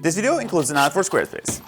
This video includes an ad for Squarespace.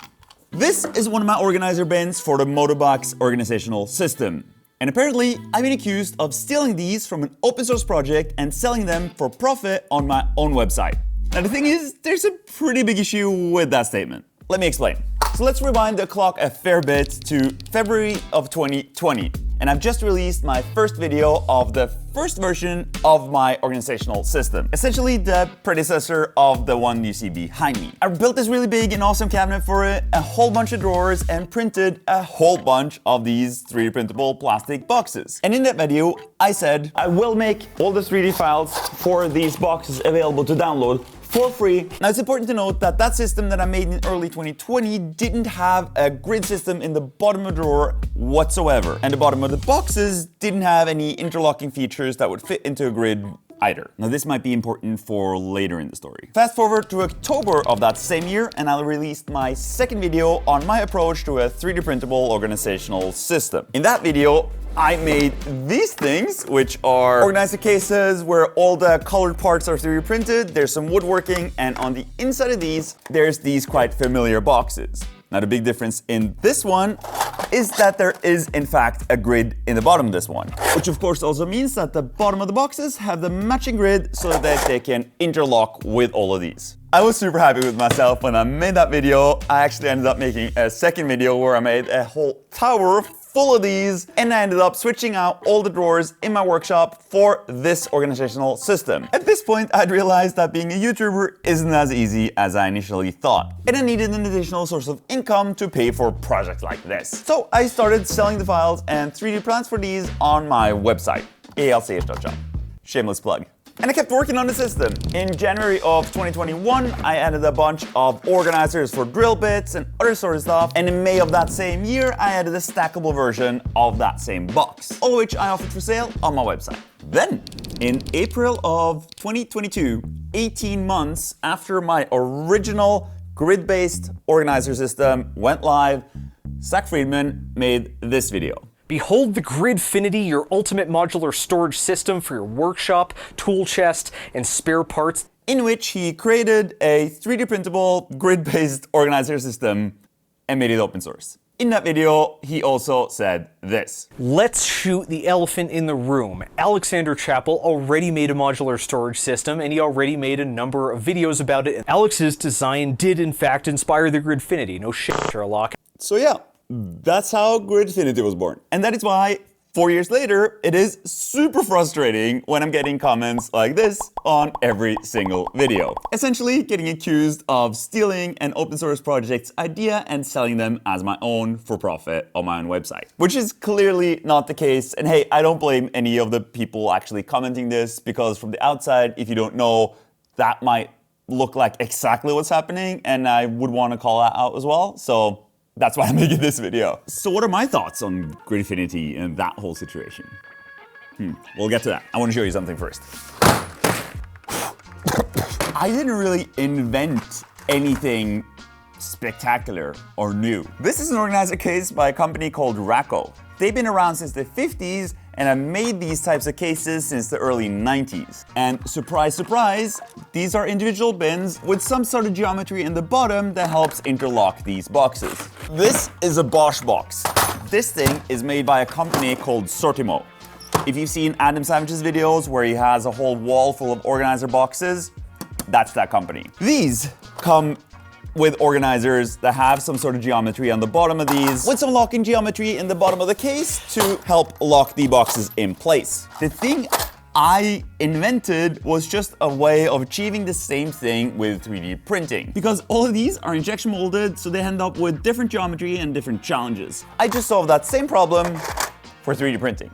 This is one of my organizer bins for the Motobox organizational system. And apparently, I've been accused of stealing these from an open source project and selling them for profit on my own website. Now the thing is, there's a pretty big issue with that statement. Let me explain. So let's rewind the clock a fair bit to February of 2020. And I've just released my first video of the first version of my organizational system. Essentially the predecessor of the one you see behind me. I built this really big and awesome cabinet for it, a whole bunch of drawers, and printed a whole bunch of these 3D printable plastic boxes. And in that video, I said, I will make all the 3D files for these boxes available to download for free. Now it's important to note that that system that I made in early 2020 didn't have a grid system in the bottom of the drawer whatsoever. And the bottom of the boxes didn't have any interlocking features that would fit into a grid either. Now this might be important for later in the story. Fast forward to October of that same year and I released my second video on my approach to a 3D printable organizational system. In that video, I made these things, which are organizer cases where all the colored parts are 3D printed. There's some woodworking, and on the inside of these, there's these quite familiar boxes. Now the big difference in this one is that there is in fact a grid in the bottom of this one. Which of course also means that the bottom of the boxes have the matching grid so that they can interlock with all of these. I was super happy with myself when I made that video. I actually ended up making a second video where I made a whole tower full of these, and I ended up switching out all the drawers in my workshop for this organizational system. At this point, I'd realized that being a YouTuber isn't as easy as I initially thought, and I needed an additional source of income to pay for projects like this. So I started selling the files and 3D plans for these on my website, alch.shop. Shameless plug. And I kept working on the system. In January of 2021, I added a bunch of organizers for drill bits and other sort of stuff. And in May of that same year, I added a stackable version of that same box, all of which I offered for sale on my website. Then, in April of 2022, 18 months after my original grid-based organizer system went live, Zach Friedman made this video. Behold the Gridfinity, your ultimate modular storage system for your workshop, tool chest, and spare parts. In which he created a 3D printable grid-based organizer system and made it open source. In that video, he also said this. Let's shoot the elephant in the room. Alexander Chappell already made a modular storage system, and he already made a number of videos about it. Alex's design did in fact inspire the Gridfinity. No shit, Sherlock. So yeah. That's how Gridfinity was born. And that is why, 4 years later, it is super frustrating when I'm getting comments like this on every single video. Essentially, getting accused of stealing an open source project's idea and selling them as my own for profit on my own website. Which is clearly not the case. And hey, I don't blame any of the people actually commenting this, because from the outside, if you don't know, that might look like exactly what's happening, and I would want to call that out as well. So that's why I'm making this video. So what are my thoughts on Gridfinity and that whole situation? We'll get to that. I want to show you something first. I didn't really invent anything spectacular or new. This is an organizer case by a company called Racco. They've been around since the 50s and have made these types of cases since the early 90s. And surprise, surprise, these are individual bins with some sort of geometry in the bottom that helps interlock these boxes. This is a Bosch box. This thing is made by a company called Sortimo. If you've seen Adam Savage's videos where he has a whole wall full of organizer boxes, that's that company. These come with organizers that have some sort of geometry on the bottom of these, with some locking geometry in the bottom of the case to help lock the boxes in place. The thing I invented was just a way of achieving the same thing with 3D printing. Because all of these are injection molded, so they end up with different geometry and different challenges. I just solved that same problem for 3D printing.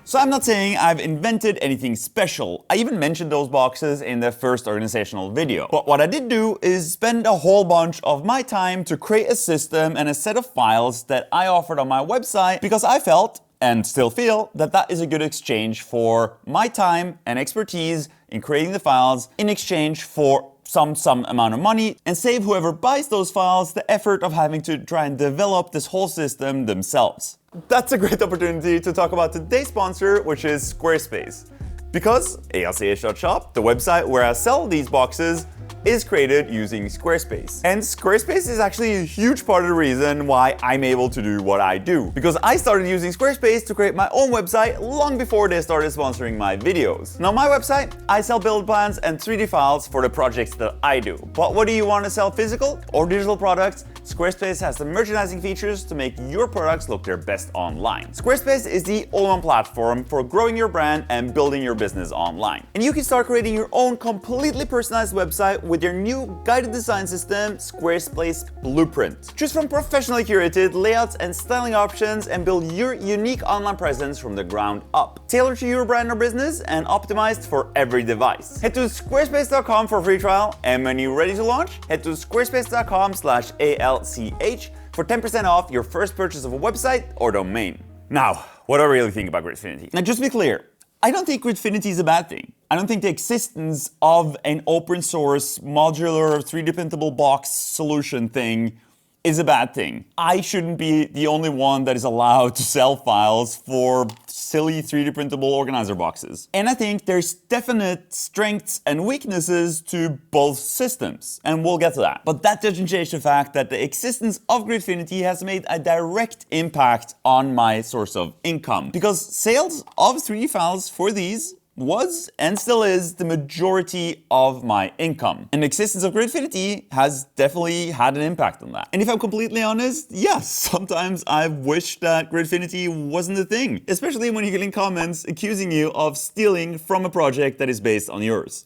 So I'm not saying I've invented anything special. I even mentioned those boxes in the first organizational video. But what I did do is spend a whole bunch of my time to create a system and a set of files that I offered on my website, because I felt, and still feel, that that is a good exchange for my time and expertise in creating the files in exchange for some amount of money, and save whoever buys those files the effort of having to try and develop this whole system themselves. That's a great opportunity to talk about today's sponsor, which is Squarespace. Because alch.shop, the website where I sell these boxes, is created using Squarespace. And Squarespace is actually a huge part of the reason why I'm able to do what I do. Because I started using Squarespace to create my own website long before they started sponsoring my videos. Now, my website, I sell build plans and 3D files for the projects that I do. But whether you want to sell physical or digital products, Squarespace has the merchandising features to make your products look their best online. Squarespace is the all-in-one platform for growing your brand and building your business online. And you can start creating your own completely personalized website with their new guided design system, Squarespace Blueprint. Choose from professionally curated layouts and styling options and build your unique online presence from the ground up. Tailored to your brand or business and optimized for every device. Head to squarespace.com for a free trial, and when you're ready to launch, head to squarespace.com/ALCH for 10% off your first purchase of a website or domain. Now, what do I really think about Gridfinity? Now, just to be clear, I don't think Gridfinity is a bad thing. I don't think the existence of an open source, modular, 3D printable box solution thing is a bad thing. I shouldn't be the only one that is allowed to sell files for silly 3D printable organizer boxes. And I think there's definite strengths and weaknesses to both systems, and we'll get to that. But that doesn't change the fact that the existence of Gridfinity has made a direct impact on my source of income. Because sales of 3D files for these was and still is the majority of my income. And the existence of Gridfinity has definitely had an impact on that. And if I'm completely honest, yes, sometimes I've wished that Gridfinity wasn't a thing, especially when you're getting comments accusing you of stealing from a project that is based on yours.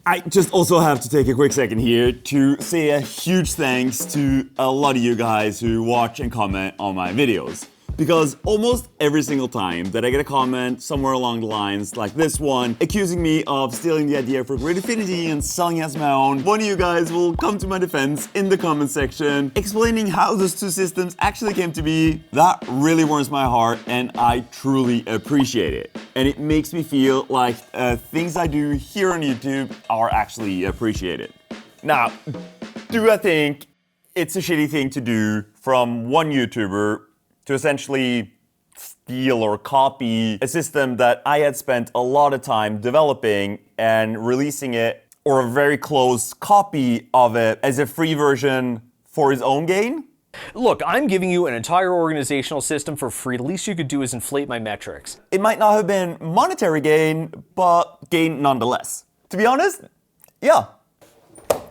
I just also have to take a quick second here to say a huge thanks to a lot of you guys who watch and comment on my videos. Because almost every single time that I get a comment somewhere along the lines like this one, accusing me of stealing the idea for Gridfinity and selling it as my own, one of you guys will come to my defense in the comment section, explaining how those two systems actually came to be. That really warms my heart, and I truly appreciate it. And it makes me feel like things I do here on YouTube are actually appreciated. Now, do I think it's a shitty thing to do from one YouTuber to essentially steal or copy a system that I had spent a lot of time developing and releasing it, or a very close copy of it as a free version for his own gain? Look, I'm giving you an entire organizational system for free. The least you could do is inflate my metrics. It might not have been monetary gain, but gain nonetheless. To be honest, yeah.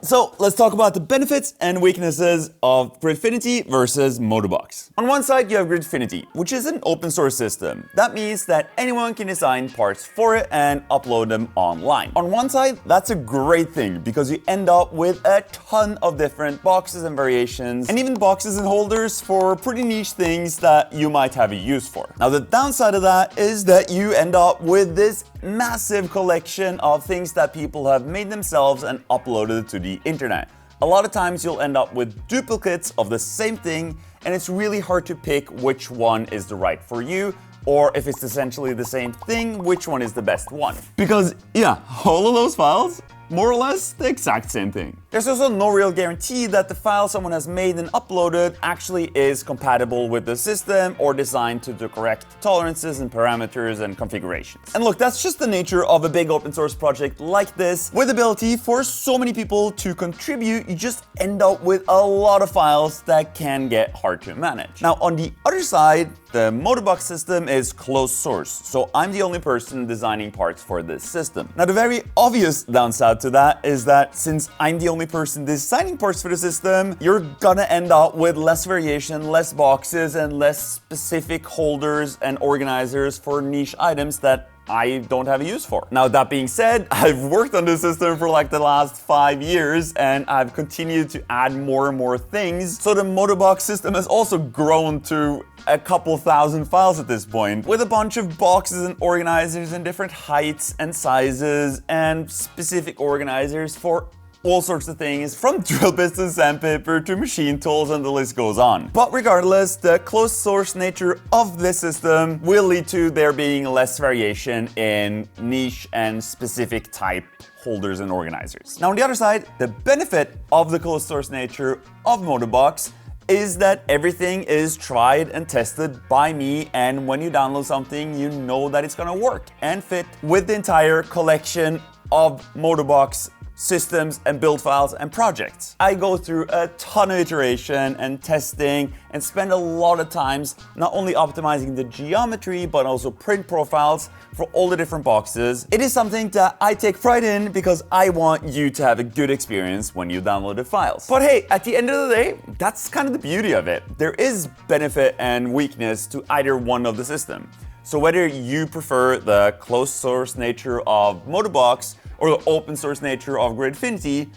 So let's talk about the benefits and weaknesses of Gridfinity versus Modobox. On one side, you have Gridfinity, which is an open source system. That means that anyone can design parts for it and upload them online. On one side, that's a great thing because you end up with a ton of different boxes and variations, and even boxes and holders for pretty niche things that you might have a use for. Now, the downside of that is that you end up with this massive collection of things that people have made themselves and uploaded to the internet. A lot of times you'll end up with duplicates of the same thing, and it's really hard to pick which one is the right for you, or if it's essentially the same thing, which one is the best one. Because yeah, all of those files, more or less the exact same thing. There's also no real guarantee that the file someone has made and uploaded actually is compatible with the system or designed to the correct tolerances and parameters and configurations. And look, that's just the nature of a big open source project like this. With the ability for so many people to contribute, you just end up with a lot of files that can get hard to manage. Now, on the other side, the Modobox system is closed source, so I'm the only person designing parts for this system. Now, the very obvious downside to that is that since I'm the only person designing parts for the system, you're gonna end up with less variation, less boxes, and less specific holders and organizers for niche items that I don't have a use for. Now, that being said, I've worked on this system for like the last 5 years, and I've continued to add more and more things. So the Modobox system has also grown to a couple thousand files at this point, with a bunch of boxes and organizers in different heights and sizes, and specific organizers for all sorts of things, from drill bits and sandpaper to machine tools, and the list goes on. But regardless, the closed source nature of this system will lead to there being less variation in niche and specific type holders and organizers. Now, on the other side, the benefit of the closed source nature of Modobox is that everything is tried and tested by me, and when you download something, you know that it's gonna work and fit with the entire collection of Modobox systems and build files and projects. I go through a ton of iteration and testing and spend a lot of times not only optimizing the geometry but also print profiles for all the different boxes. It is something that I take pride in because I want you to have a good experience when you download the files. But hey, at the end of the day, that's kind of the beauty of it. There is benefit and weakness to either one of the system. So whether you prefer the closed source nature of Motobox or the open source nature of Gridfinity,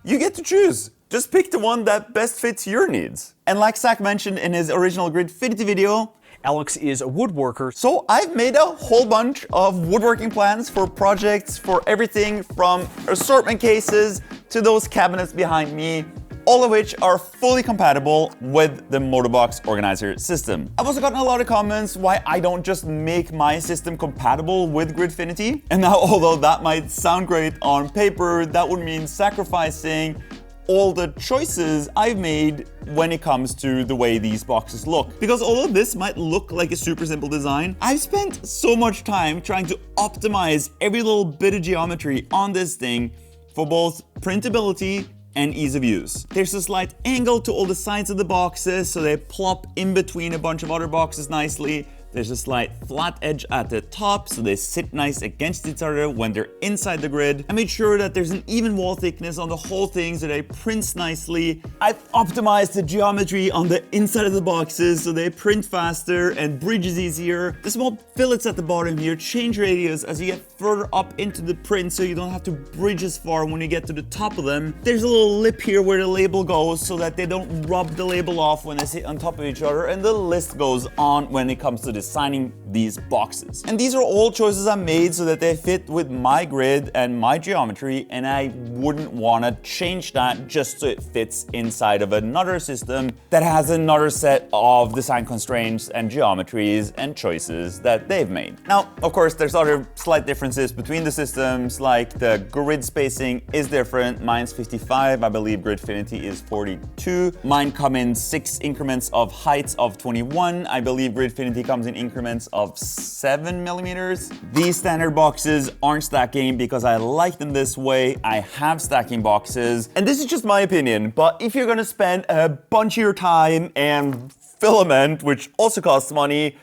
you get to choose. Just pick the one that best fits your needs. And like Zach mentioned in his original Gridfinity video, Alex is a woodworker. So I've made a whole bunch of woodworking plans for projects for everything from assortment cases to those cabinets behind me, all of which are fully compatible with the Motobox organizer system. I've also gotten a lot of comments why I don't just make my system compatible with Gridfinity. And now, although that might sound great on paper, that would mean sacrificing all the choices I've made when it comes to the way these boxes look. Because although this might look like a super simple design, I've spent so much time trying to optimize every little bit of geometry on this thing for both printability and ease of use. There's a slight angle to all the sides of the boxes so they plop in between a bunch of other boxes nicely. There's a slight flat edge at the top so they sit nice against each other when they're inside the grid. I made sure that there's an even wall thickness on the whole thing so they print nicely. I've optimized the geometry on the inside of the boxes so they print faster and bridges easier. The small fillets at the bottom here change radius as you get further up into the print so you don't have to bridge as far when you get to the top of them. There's a little lip here where the label goes so that they don't rub the label off when they sit on top of each other, and the list goes on when it comes to designing these boxes. And these are all choices I made so that they fit with my grid and my geometry, and I wouldn't want to change that just so it fits inside of another system that has another set of design constraints and geometries and choices that they've made. Now, of course, there's other slight differences between the systems, like the grid spacing is different. Mine's 55, I believe Gridfinity is 42. Mine come in 6 increments of heights of 21. I believe Gridfinity comes in increments of 7 millimeters. These standard boxes aren't stacking because I like them this way. I have stacking boxes, and this is just my opinion, but if you're gonna spend a bunch of your time and filament, which also costs money,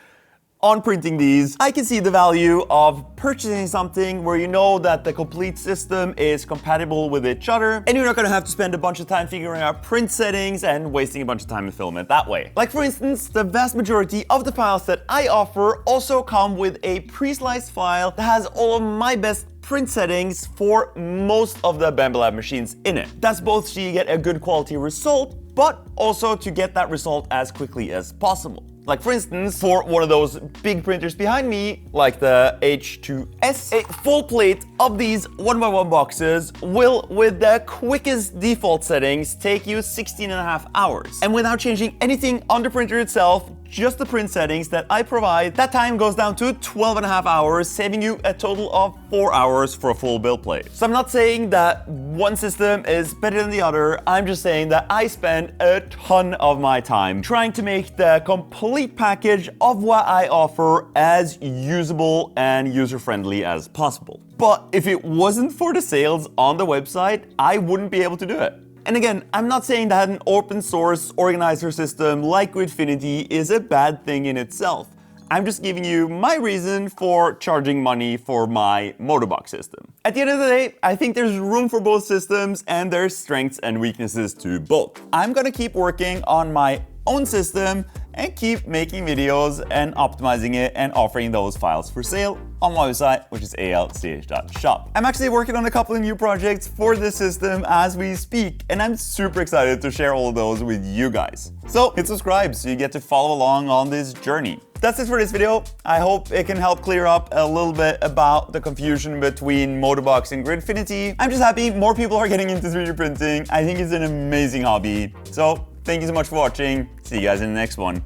on printing these, I can see the value of purchasing something where you know that the complete system is compatible with each other, and you're not gonna have to spend a bunch of time figuring out print settings and wasting a bunch of time in filament that way. Like for instance, the vast majority of the files that I offer also come with a pre-sliced file that has all of my best print settings for most of the Bambu Lab machines in it. That's both so you get a good quality result, but also to get that result as quickly as possible. Like for instance, for one of those big printers behind me, like the H2S, a full plate of these 1x1 boxes will, with the quickest default settings, take you 16.5 hours. And without changing anything on the printer itself, just the print settings that I provide, that time goes down to 12.5 hours, saving you a total of 4 hours for a full build plate. So I'm not saying that one system is better than the other, I'm just saying that I spend a ton of my time trying to make the complete package of what I offer as usable and user-friendly as possible. But if it wasn't for the sales on the website, I wouldn't be able to do it. And again, I'm not saying that an open source organizer system like Gridfinity is a bad thing in itself. I'm just giving you my reason for charging money for my Motobox system. At the end of the day, I think there's room for both systems and there's strengths and weaknesses to both. I'm gonna keep working on my own system and keep making videos and optimizing it and offering those files for sale on my website, which is alch.shop. I'm actually working on a couple of new projects for this system as we speak, and I'm super excited to share all of those with you guys. So hit subscribe so you get to follow along on this journey. That's it for this video. I hope it can help clear up a little bit about the confusion between Motobox and Gridfinity. I'm just happy more people are getting into 3D printing. I think it's an amazing hobby. So thank you so much for watching. See you guys in the next one.